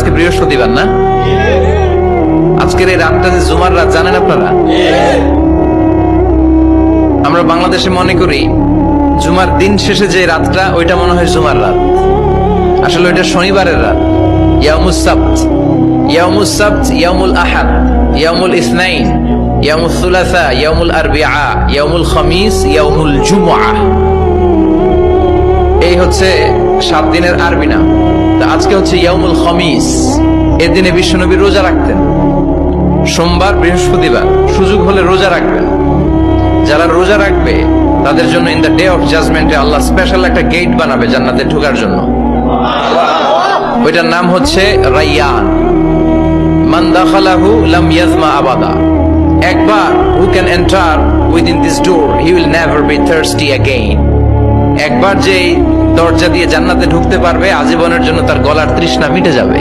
আজকে বৃহস্পতিবার না? আজকের এই রাতটা যে জুমার রাত জানেন আপনারা? আমরা বাংলাদেশে মনে করি জুমার দিন শেষে যে রাতটা ওইটা মনে হয় জুমার রাত, আসলে ওইটা শনিবারের রাত। ইয়াউমুস সাবত, ইয়াউমুস সাবত, ইয়াউমুল আহাদ, ইয়াউমুল ইসনাইন, ইয়াউমুল সুলাসা, ইয়াউমুল আরবিআ, ইয়াউমুল খামিস, ইয়াউমুল জুমআ। এই হচ্ছে 7 দিনের আরবি নাম। তা আজকে হচ্ছে ইয়াউমুল খামিস। এর দিনে বিশ্বনবী রোজা রাখতেন। সোমবার, বৃহস্পতিবার সুযোগ হলে রোজা রাখবেন। যারা রোজা রাখবে তাদের জন্য ইন দ্য ডে অফ জাজমেন্টে আল্লাহ স্পেশাল একটা গেট বানাবে জান্নাতে ঢোকার জন্য। ওইটার নাম হচ্ছে রাইয়ান। মান দাখালাহু লাম ইয়াজমা আবাদা। একবার who can enter within this door he will never be thirsty again. একবার যে দরজা দিয়ে জান্নাতে ঢুকতে পারবে আজীবনের জন্য তার গলার তৃষ্ণা মিটে যাবে।